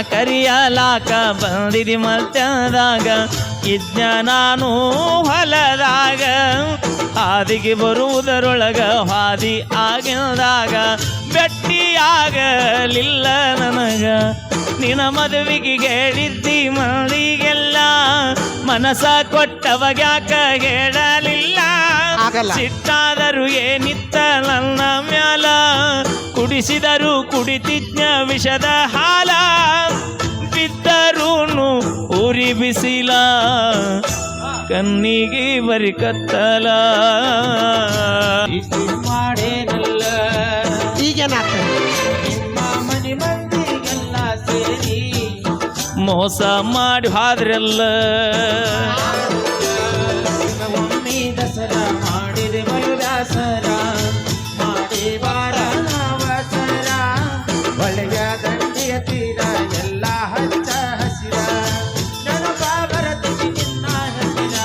ಕರಿಯಲಾಕ ಬಂದಿದಿ ಮತ್ಯದಾಗ ಇದ್ನ ನಾನು ಹೊಲದಾಗ ಹಾದಿಗೆ ಬರುವುದರೊಳಗ ಹಾದಿ ಆಗಿಲ್ದಾಗ ಭೆಟ್ಟಿಯಾಗಲಿಲ್ಲ ನನಗ ನಿನ್ನ ಮದುವೆಗೆ ಹೇಳಿದ್ದಿ ಮಂದಿಗೆಲ್ಲ ಮನಸ ಕೊಟ್ಟವಗ್ಯಾಕ ಹೇಳಲಿಲ್ಲ ಸಿಟ್ಟಾದರೂ ಏನಿತ್ತ ನನ್ನ ಮ್ಯಾಲ ಕುಡಿಸಿದರು ಕುಡಿತಿಜ್ಞ ವಿಷದ ಹಾಲ ಬಿದ್ದರೂನು ಉರಿ ಬಿಸಿಲ ಕಣ್ಣಿಗೆ ಬರಿ ಕತ್ತಲ ಮಾಡೇನಲ್ಲ ಈಗೇನಾಗ್ತದೆ ನಿಮ್ಮ ಮನೆ ಮಂದಿಗೆಲ್ಲ ಸೇರಿ ಮೋಸ ಮಾಡಿ ಹಾದ್ರಲ್ಲ ಒಮ್ಮೆ ದಸರಾ ಮಾಡಿದೆ ಮರುದಾಸರ ಮಾಡಿ ಬಾರ ಅವಸರ ಒಳ್ಳೆಯ ದಂಡಿಯ ತೀರ ಎಲ್ಲ ಹಚ್ಚ ಹಸಿರ ನೆನಪ ಬರತಿಗೆ ನಿನ್ನ ಹಸಿರ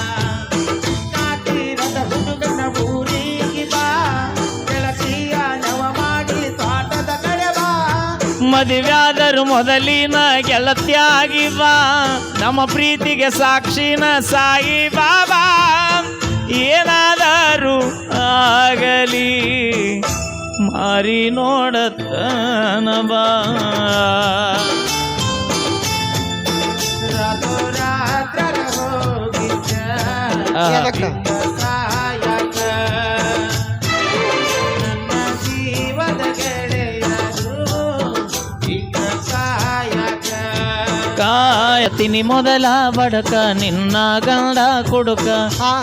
ತೀರದ ಹುಡುಗನ ಊರಿಗೆ ಬಾ ಗೆಳತಿಯ ನವ ಮಾಡಿ ತೋಟದ ಕಡೆ ಬಾ ಮದುವ್ಯಾದರು ಮೊದಲಿನ ಗೆಳತಿಯಾಗಿ ಬಾ ನಮ್ಮ ಪ್ರೀತಿಗೆ ಸಾಕ್ಷಿನ ಸಾಯಿ ಬಾಬಾ ಏನಾದರೂ ಆಗಲಿ ಮಾರಿ ನೋಡತನ ಬಾ ರಾತ್ರಾತ್ರ ಹೋಗಿದ್ದ ಸಾಯಕ ನನ್ನ ಜೀವದ ಗೆಳೆಯರು ಈಗ ಸಾಯಕ ಕಾಯತಿನಿ ಮೊದಲ ಬಡಕ ನಿನ್ನ ಗಂಡ ಕುಡುಕ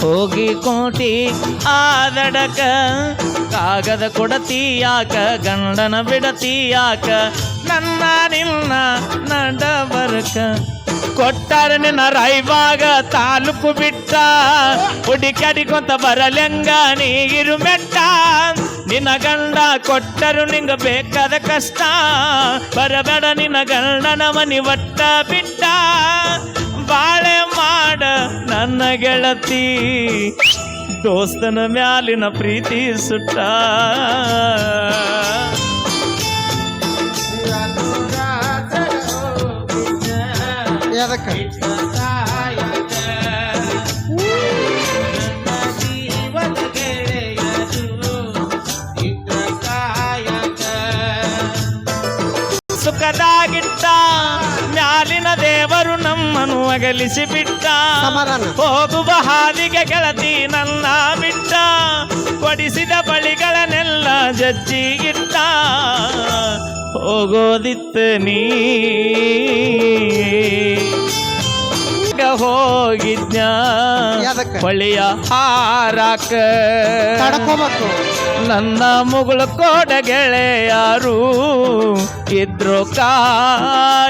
ಹೋಗಿ ಕೋಟಿ ಆದಡಕ ಕಾಗದ ಕೊಡತೀಯಾಕ ಗಂಡನ ಬಿಡತೀಯಾಕ ನನ್ನ ನಿನ್ನ ನಡ ಬರಕ ಕೊಟ್ಟಾರ ನಿನ್ನ ರಾಯಬಾಗ ತಾಲೂಕು ಬಿಟ್ಟ ಹುಡುಕಡಿಕೊಂತ ಬರಲೆಂಗ ನೀಗಿರು ಮೆಟ್ಟ ನಿನ್ನ ಗಂಡ ಕೊಟ್ಟರು ನಿಂಗ ಬೇಕಾದ ಕಷ್ಟ ಬರಬೇಡ ನಿನ್ನ ಗಂಡನ ಮನಿ ಒಟ್ಟ ಬಿಟ್ಟ ಬಾಳೆ ಮಾಡ ನನ್ನ ಗೆಳತಿ ದೋಸ್ತನ ಮ್ಯಾಲಿನ ಪ್ರೀತಿ ಸುಟ್ಟ ಸುಖದಾಗಿಟ್ಟ ಮ್ಯಾಲಿನ ದೇವರು ನಮ್ಮನ್ನು ಅಗಲಿಸಿ ಬಿಟ್ಟ ಹೋಗುವ ಹಾದಿಗೆ ಗೆಳತಿ ನನ್ನ ಬಿಟ್ಟ ಕೊಡಿಸಿದ ಬಳಿಗಳನ್ನೆಲ್ಲ ಜಜ್ಜಿಗಿಟ್ಟ ಹೋಗೋದಿತ್ತ ನೀ ಹೋಗಿದ್ನ ಹೊಳೆಯ ಹಾರಾಕ ನನ್ನ ಮುಗುಳು ಕೋಡ ಗೆಳೆಯಾರು ಇದ್ರು ಕಾಯಕ